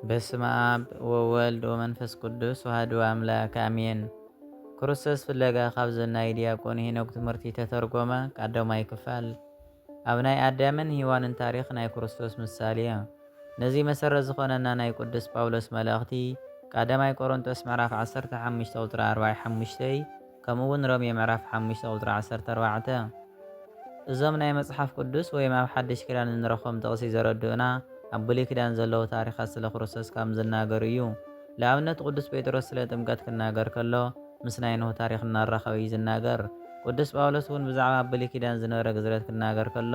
በስመ አብ ወወልድ ወመንፈስ ቅዱስ ወአሐዱ አምላክ አሜን። ክርስቶስ ፍለጋ ካብ ዘናይ ዲያቆን ሄኖክ ትምህርቲ ተተርጎመ ቀዳማይ ክፋል። ኣብ ናይ ኣዳምን ሔዋንን ታሪክ ናይ ክርስቶስ ምሳሌ ነዚ መሰረት ዝኾነና ናይ ቅዱስ ጳውሎስ መልእኽቲ ቀዳማይ ቆሮንቶስ ምዕራፍ 15 ቁጥሪ 45 ከምኡውን ሮሜ ምዕራፍ 5 ቁጥሪ 14። እዞም ናይ መጽሓፍ ቅዱስ ወይም ኣብ ሓድሽ ኪዳን እንረኽቦም ጥቕሲ ዘረድኡና ኣብ ብሉይ ኪዳን ዘለዉ ታሪኻት ስለ ክርስቶስ ከም ዝናገሩ እዩ። ለኣብነት ቅዱስ ጴጥሮስ ስለ ጥምቀት ክናገር ከሎ ምስ ናይ ኖህ ታሪክ እናራኸበ እዩ ዝናገር። ቅዱስ ጳውሎስ እውን ብዛዕባ ኣብ ብሉይ ኪዳን ዝነበረ ግዝረት ክናገር ከሎ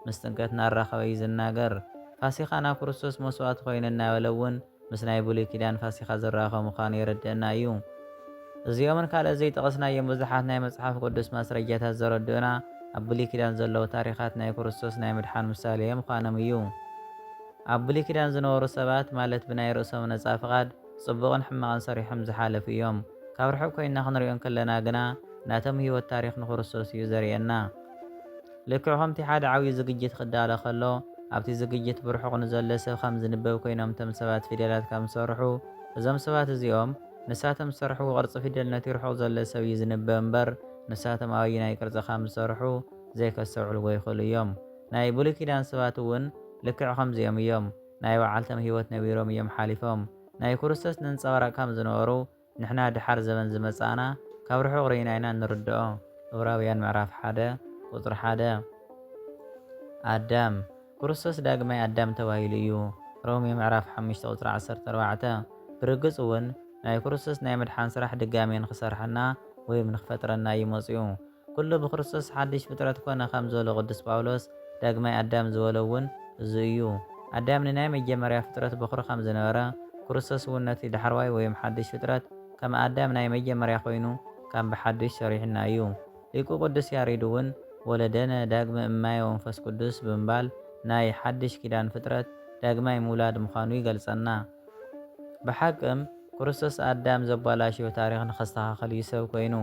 ምስ ጥምቀት እናራኸበ እዩ ዝናገር። ፋሲኻ ናብ ክርስቶስ መስዋዕቲ ኮይኑ እናበለ እውን ምስ ናይ ብሉይ ኪዳን ፋሲኻ ዝራኸብ ምዃኑ የረድአና እዩ። እዚኦምን ካልኦት ዘይጠቐስናዮም ብዙሓት ናይ መጽሓፍ ቅዱስ ማስረጃታት ዘረድኡና ኣብ ብሉይ ኪዳን ዘለዉ ታሪኻት ናይ ክርስቶስ ናይ ምድሓን ምሳሌ ምዃኖም እዩ። ኣብ ብሉይ ኪዳን ዝነበሩ ሰባት ማለት ብናይ ርእሶም ነፃ ፍቓድ ጽቡቕን ሕማቕን ሰሪሖም ዝሓለፉ እዮም። ካብ ርሑቕ ኮይንና ክንሪኦም ከለና ግና ናቶም ህይወት ታሪክ ንክርስቶስ እዩ ዘርእየና። ልክዕ ከምቲ ሓደ ዓብዪ ዝግጅት ክዳሎ ከሎ ኣብቲ ዝግጅት ብርሑቕ ንዘሎ ሰብ ከም ዝንበብ ኮይኖም እቶም ሰባት ፊደላት ከም ዝሰርሑ እዞም ሰባት እዚኦም ንሳቶም ዝሰርሕዎ ቅርፂ ፊደል ነቲ ርሑቕ ዘሎ ሰብ እዩ ዝንበብ እምበር ንሳቶም ኣብዪ ናይ ቅርፂ ከም ዝሰርሑ ዘይከስተውዕልዎ ይኽእሉ እዮም። ናይ ብሉይ ኪዳን ሰባት እውን ልክዕ ከምዚኦም እዮም። ናይ ባዓልቶም ህይወት ነቢሮም እዮም ሓሊፎም። ናይ ክርስቶስ ነንፀባራቕ ከም ዝነበሩ ንሕና ድሓር ዘመን ዝመፃና ካብ ርሑቕ ርኢና ኢና ንርድኦ። ዕብራውያን ምዕራፍ 1 ቁጥሪ 1። ኣዳም ክርስቶስ ዳግማይ ኣዳም ተባሂሉ እዩ። ሮሜ ምዕራፍ 5 ቁጥሪ 14። ብርግፅ እውን ናይ ክርስቶስ ናይ ምድሓን ስራሕ ድጋሜ ንክሰርሐና ወይም ንክፈጥረና እዩ መፅኡ። ኩሉ ብክርስቶስ ሓድሽ ፍጥረት ኮነ ከም ዝበሎ ቅዱስ ጳውሎስ ዳግማይ ኣዳም ዝበሎ እውን እዚ እዩ። ኣዳም ንናይ መጀመርያ ፍጥረት በኩሪ ከም ዝነበረ ክርስቶስ እውን ነቲ ዳሕርዋይ ወይም ሓድሽ ፍጥረት ከም ኣዳም ናይ መጀመርያ ኮይኑ ከም ብሓድሽ ሰሪሕና እዩ። ሊቁ ቅዱስ ያሬድ እውን ወለደነ ዳግመ እማየ ወመንፈስ ቅዱስ ብምባል ናይ ሓድሽ ኪዳን ፍጥረት ዳግማይ ምውላድ ምዃኑ ይገልጸና። ብሓቅም ክርስቶስ ኣዳም ዘባላሽዮ ታሪክ ንኸስተኻኸል እዩ ሰብ ኮይኑ።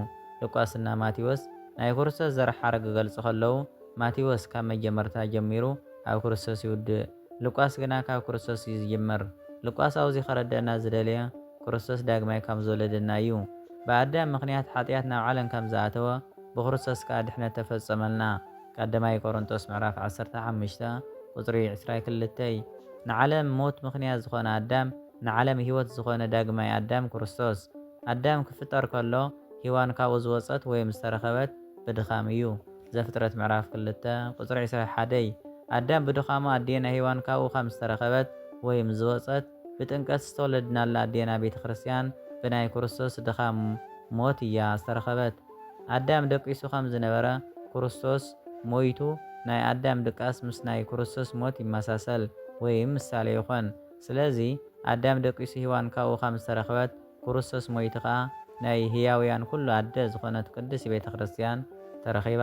ሉቃስና ማቴዎስ ናይ ክርስቶስ ዘርኢ ሓረግ ገልጹ ከለዉ ማቴዎስ ካብ መጀመርታ ጀሚሩ ኣብ ክርስቶስ ይውድእ፣ ሉቃስ ግና ካብ ክርስቶስ እዩ ዝጅምር። ሉቃስ ኣብዚ ከረድአና ዝደለየ ክርስቶስ ዳግማይ ከም ዝወለደና እዩ። ብኣዳም ምክንያት ሓጢኣት ናብ ዓለም ከም ዝኣተወ ብክርስቶስ ከዓ ድሕነት ተፈጸመልና። ቀዳማይ ቆሮንቶስ ምዕራፍ 15 ቁፅሪ 22። ንዓለም ሞት ምክንያት ዝኾነ ኣዳም ንዓለም ህይወት ዝኾነ ዳግማይ ኣዳም ክርስቶስ። ኣዳም ክፍጠር ከሎ ሔዋን ካብኡ ዝወፀት ወይም ዝተረኸበት ብድኻም እዩ። ዘፍጥረት ምዕራፍ 2 ቁፅሪ 21። ኣዳም ብድኻሙ ኣዴና ሔዋን ካብኡ ከም ዝተረኸበት ወይም ዝወፀት ብጥምቀት ዝተወለድናላ ኣዴና ቤተ ክርስቲያን ብናይ ክርስቶስ ድኻም ሞት እያ ዝተረኸበት። ኣዳም ደቂሱ ከም ዝነበረ ክርስቶስ ሞይቱ ናይ ኣዳም ድቃስ ምስ ናይ ክርስቶስ ሞት ይመሳሰል ወይም ምሳሌ ይኾን። ስለዚ ኣዳም ደቂሱ ሔዋን ካብኡ ከም ዝተረኸበት ክርስቶስ ሞይቱ ከዓ ናይ ህያውያን ኩሉ ኣደ ዝኾነት ቅድስት ቤተ ክርስቲያን ተረኺባ።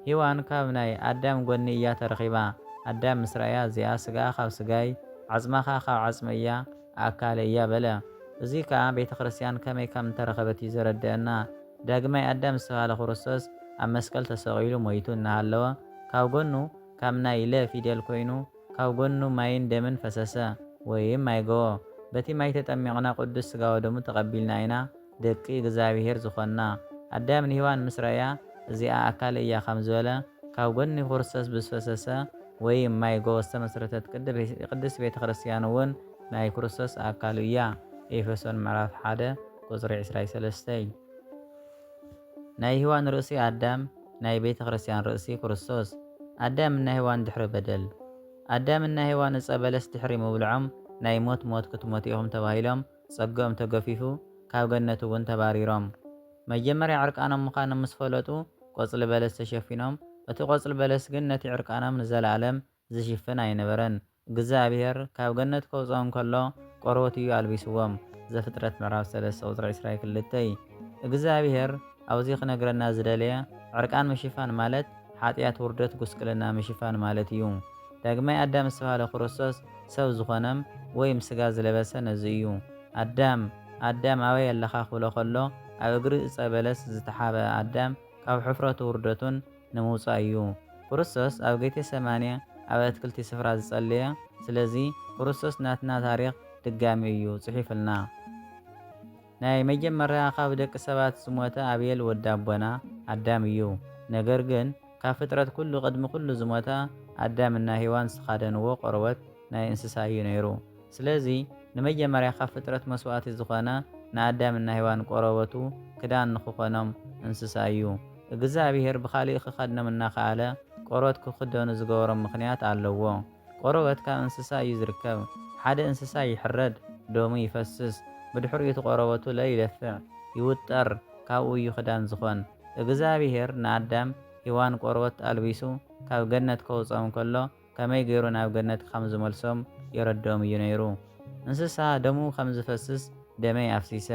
ሔዋን ካብ ናይ ኣዳም ጎኒ እያ ተረኺባ። ኣዳም ምስ ረኣያ እዚኣ ስጋኣ ካብ ስጋይ ዓፅማኻ ካብ ዓፅመ እያ ኣካለ እያ በለ። እዚ ከዓ ቤተ ክርስቲያን ከመይ ከም ተረኸበት እዩ ዘረድአና። ዳግማይ ኣዳም ዝተባሃለ ክርስቶስ ኣብ መስቀል ተሰቒሉ ሞይቱ እናሃለወ ካብ ጎኑ ካብ ናይ ለ ፊደል ኮይኑ ካብ ጎኑ ማይን ደምን ፈሰሰ ወይም ማይ ገቦ። በቲ ማይ ተጠሚቕና ቅዱስ ስጋ ወደሙ ተቐቢልና ኢና ደቂ እግዚኣብሔር ዝኾንና። ኣዳም ንሔዋን ምስ ረኣያ እዚኣ ኣካለ እያ ከም ዝበለ ካብ ጎኒ ክርስቶስ ብዝፈሰሰ ወይም ማይ ገቦ ዝተመስረተት ቅድስት ቤተ ክርስቲያን እውን ናይ ክርስቶስ ኣካሉ እያ። ኤፌሶን ምዕራፍ 1 ቁፅሪ 23። ናይ ሔዋን ርእሲ ኣዳም ናይ ቤተ ክርስቲያን ርእሲ ክርስቶስ። ኣዳም እና ሔዋን ድሕሪ በደል። ኣዳም እና ሔዋን ዕፀ በለስ ድሕሪ ምብልዖም ናይ ሞት ክትሞት ኢኹም ተባሂሎም ፀግኦም ተገፊፉ ካብ ገነት እውን ተባሪሮም። መጀመርያ ዕርቃኖም ምዃኖም ምስ ፈለጡ ቆፅሊ በለስ ተሸፊኖም፣ እቲ ቆፅሊ በለስ ግን ነቲ ዕርቃኖም ንዘለዓለም ዝሽፍን ኣይነበረን። እግዚኣብሔር ካብ ገነት ከውፅኦም ከሎ ቆርበት እዩ ኣልቢስዎም። ዘፍጥረት ምዕራፍ 3 ቁፅሪ 22። እግዚኣብሔር ኣብዚ ክነግረና ዝደለየ ዕርቃን ምሽፋን ማለት ሓጢኣት፣ ውርደት፣ ጉስቅልና ምሽፋን ማለት እዩ። ዳግማይ ኣዳም ዝተባህለ ክርስቶስ ሰብ ዝኾነም ወይም ስጋ ዝለበሰ ነዚ እዩ። ኣዳም ኣበይ ኣለኻ ክብሎ ከሎ ኣብ እግሪ ዕፀ በለስ ዝተሓበ ኣዳም ካብ ሕፍረቱ ውርደቱን ንምውፃእ እዩ። ክርስቶስ ኣብ ጌቴ ሰማንያ ኣብ ኣትክልቲ ስፍራ ዝጸለየ። ስለዚ ክርስቶስ ናትና ታሪክ ድጋሚ እዩ ጽሒፍልና። ናይ መጀመርያ ካብ ደቂ ሰባት ዝሞተ ኣቤል ወዲ ኣቦና ኣዳም እዩ። ነገር ግን ካብ ፍጥረት ኩሉ ቅድሚ ኩሉ ዝሞተ ኣዳምና ሔዋን ዝተኻደንዎ ቆርበት ናይ እንስሳ እዩ ነይሩ። ስለዚ ንመጀመርያ ካብ ፍጥረት መስዋእቲ ዝኾነ ንኣዳምና ሔዋን ቆረበቱ ክዳን ንክኾኖም እንስሳ እዩ። እግዚኣብሔር ብኻሊእ ክኸድኖም እናኸኣለ ቆርበት ክኽደኑ ዝገበሮም ምኽንያት ኣለዎ። ቆርበት ካብ እንስሳ እዩ ዝርከብ። ሓደ እንስሳ ይሕረድ፣ ደሙ ይፈስስ፣ ብድሕሪኡ እቲ ቆረበቱ ለይለፍዕ ይውጠር፣ ካብኡ እዩ ክዳን ዝኾን። እግዚኣብሔር ንኣዳም ሔዋን ቆርበት ኣልቢሱ ካብ ገነት ከውፆም ከሎ ከመይ ገይሩ ናብ ገነት ከም ዝመልሶም የረድኦም እዩ ነይሩ። እንስሳ ደሙ ከም ዝፈስስ ደመይ ኣፍሲሰ፣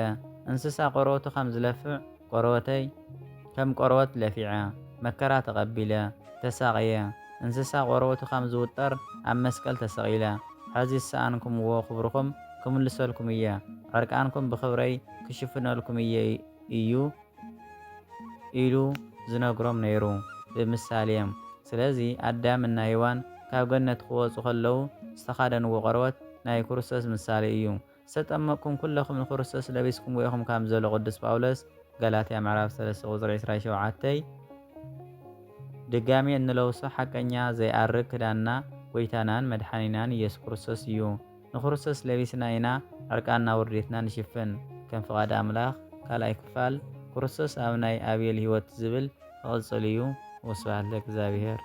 እንስሳ ቆርበቱ ከም ዝለፍዕ ቆርበተይ ከም ቆርበት ለፊዐ፣ መከራ ተቐቢለ ተሳቕየ። እንስሳ ቆርበቱ ከም ዝውጠር ኣብ መስቀል ተሰቒለ፣ ሕዚ ዝሰኣንኩምዎ ክብርኩም ክምልሰልኩም እየ፣ ዕርቃንኩም ብክብረይ ክሽፍነልኩም እየ እዩ ኢሉ ዝነግሮም ነይሩ ብምሳሌም። ስለዚ ኣዳም እና ሔዋን ካብ ገነት ክወፁ ከለዉ ዝተኻደንዎ ቆርበት ናይ ክርስቶስ ምሳሌ እዩ። ዝተጠመቅኩም ኩለኹም ንክርስቶስ ለቢስኩም ኢኹም ከም ዘሎ ቅዱስ ጳውሎስ ገላትያ ምዕራፍ 3 ቁፅሪ 27 ድጋሚ እንለብሶ ሓቀኛ ዘይኣርግ ክዳንና ጎይታናን መድሓኒናን ኢየሱስ ክርስቶስ እዩ። ንክርስቶስ ለቢስና ኢና ዕርቃና ውርዴትና ንሽፍን። ከም ፍቓድ ኣምላኽ ካልኣይ ክፋል ክርስቶስ ኣብ ናይ ኣቤል ህይወት ዝብል ክቕፅል እዩ። ወስብሐት ለእግዚአብሔር።